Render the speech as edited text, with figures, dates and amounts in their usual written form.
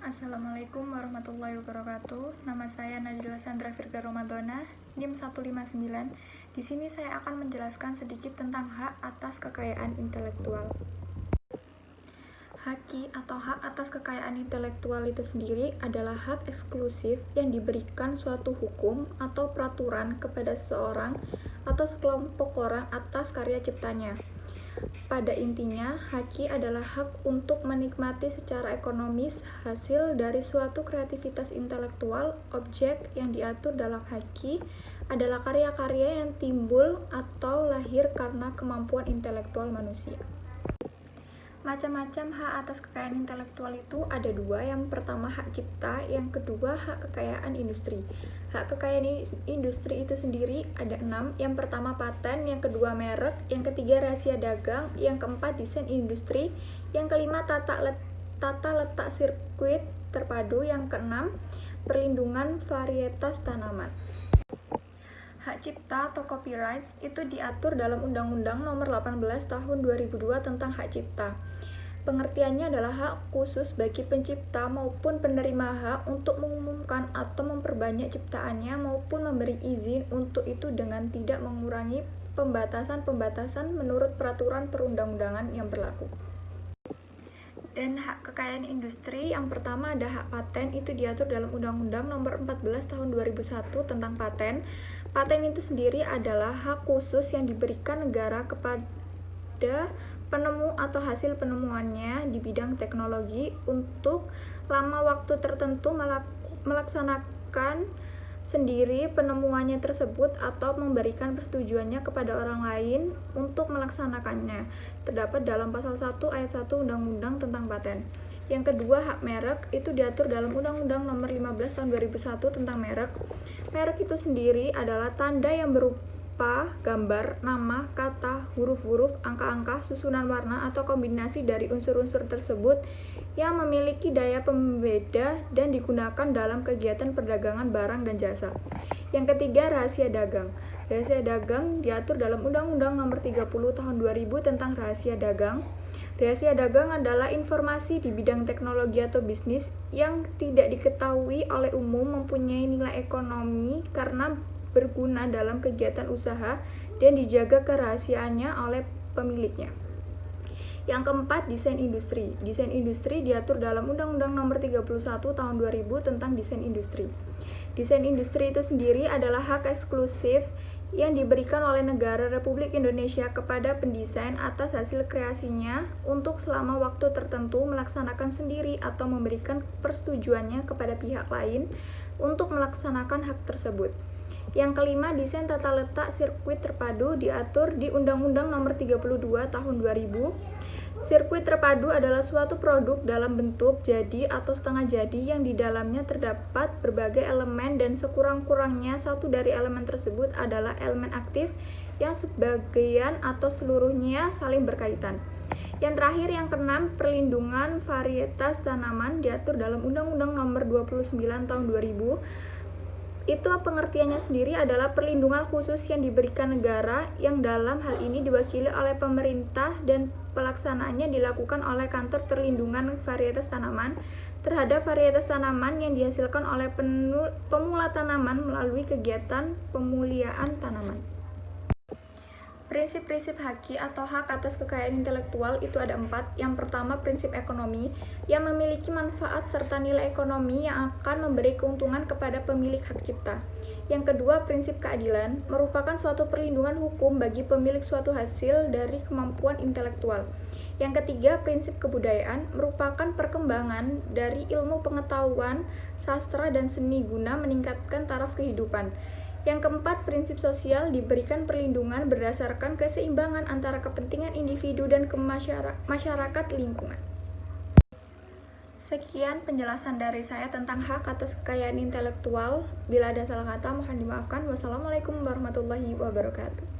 Assalamualaikum warahmatullahi wabarakatuh. Nama saya Nadila Sandra Virga Romadona, NIM 159. Di sini saya akan menjelaskan sedikit tentang hak atas kekayaan intelektual. Haki atau hak atas kekayaan intelektual itu sendiri adalah hak eksklusif yang diberikan suatu hukum atau peraturan kepada seseorang atau sekelompok orang atas karya ciptanya. Pada intinya, haki adalah hak untuk menikmati secara ekonomis hasil dari suatu kreativitas intelektual. Objek yang diatur dalam haki adalah karya-karya yang timbul atau lahir karena kemampuan intelektual manusia. Macam-macam hak atas kekayaan intelektual itu ada dua. Yang pertama hak cipta, yang kedua hak kekayaan industri. Hak kekayaan industri itu sendiri ada 6. Yang pertama paten, yang kedua merek, yang ketiga rahasia dagang, yang keempat desain industri, yang kelima tata letak sirkuit terpadu, yang keenam perlindungan varietas tanaman. Hak cipta atau copyrights itu diatur dalam Undang-Undang Nomor 18 Tahun 2002 tentang hak cipta. Pengertiannya adalah hak khusus bagi pencipta maupun penerima hak untuk mengumumkan atau memperbanyak ciptaannya maupun memberi izin untuk itu dengan tidak mengurangi pembatasan-pembatasan menurut peraturan perundang-undangan yang berlaku. Dan hak kekayaan industri, yang pertama ada hak paten, itu diatur dalam Undang-Undang Nomor 14 Tahun 2001 tentang paten. Paten itu sendiri adalah hak khusus yang diberikan negara kepada penemu atau hasil penemuannya di bidang teknologi untuk lama waktu tertentu melaksanakan sendiri penemuannya tersebut atau memberikan persetujuannya kepada orang lain untuk melaksanakannya. Terdapat dalam pasal 1 ayat 1 Undang-Undang tentang paten. Yang kedua, hak merek itu diatur dalam Undang-Undang Nomor 15 Tahun 2001 tentang merek. Merek itu sendiri adalah tanda yang berupa gambar, nama, kata, huruf-huruf, angka-angka, susunan warna, atau kombinasi dari unsur-unsur tersebut yang memiliki daya pembeda dan digunakan dalam kegiatan perdagangan barang dan jasa. Yang ketiga, rahasia dagang. Rahasia dagang diatur dalam Undang-Undang Nomor 30 Tahun 2000 tentang rahasia dagang. Rahasia dagang adalah informasi di bidang teknologi atau bisnis yang tidak diketahui oleh umum, mempunyai nilai ekonomi karena berguna dalam kegiatan usaha dan dijaga kerahasiaannya oleh pemiliknya. Yang keempat, desain industri. Desain industri diatur dalam Undang-Undang Nomor 31 Tahun 2000 tentang desain industri. Desain industri itu sendiri adalah hak eksklusif yang diberikan oleh negara Republik Indonesia kepada pendesain atas hasil kreasinya untuk selama waktu tertentu melaksanakan sendiri atau memberikan persetujuannya kepada pihak lain untuk melaksanakan hak tersebut. Yang kelima, desain tata letak sirkuit terpadu diatur di Undang-Undang Nomor 32 Tahun 2000. Sirkuit terpadu adalah suatu produk dalam bentuk jadi atau setengah jadi yang di dalamnya terdapat berbagai elemen dan sekurang-kurangnya satu dari elemen tersebut adalah elemen aktif yang sebagian atau seluruhnya saling berkaitan. Yang terakhir, yang keenam, perlindungan varietas tanaman diatur dalam Undang-Undang Nomor 29 Tahun 2000. Itu pengertiannya sendiri adalah perlindungan khusus yang diberikan negara yang dalam hal ini diwakili oleh pemerintah dan pelaksanaannya dilakukan oleh Kantor Perlindungan Varietas Tanaman terhadap varietas tanaman yang dihasilkan oleh pemula tanaman melalui kegiatan pemuliaan tanaman. Prinsip-prinsip haki atau hak atas kekayaan intelektual itu ada 4. Yang pertama, prinsip ekonomi yang memiliki manfaat serta nilai ekonomi yang akan memberi keuntungan kepada pemilik hak cipta. Yang kedua, prinsip keadilan merupakan suatu perlindungan hukum bagi pemilik suatu hasil dari kemampuan intelektual. Yang ketiga, prinsip kebudayaan merupakan perkembangan dari ilmu pengetahuan, sastra, dan seni guna meningkatkan taraf kehidupan. Yang keempat, prinsip sosial diberikan perlindungan berdasarkan keseimbangan antara kepentingan individu dan masyarakat lingkungan. Sekian penjelasan dari saya tentang hak atas kekayaan intelektual. Bila ada salah kata, mohon dimaafkan. Wassalamualaikum warahmatullahi wabarakatuh.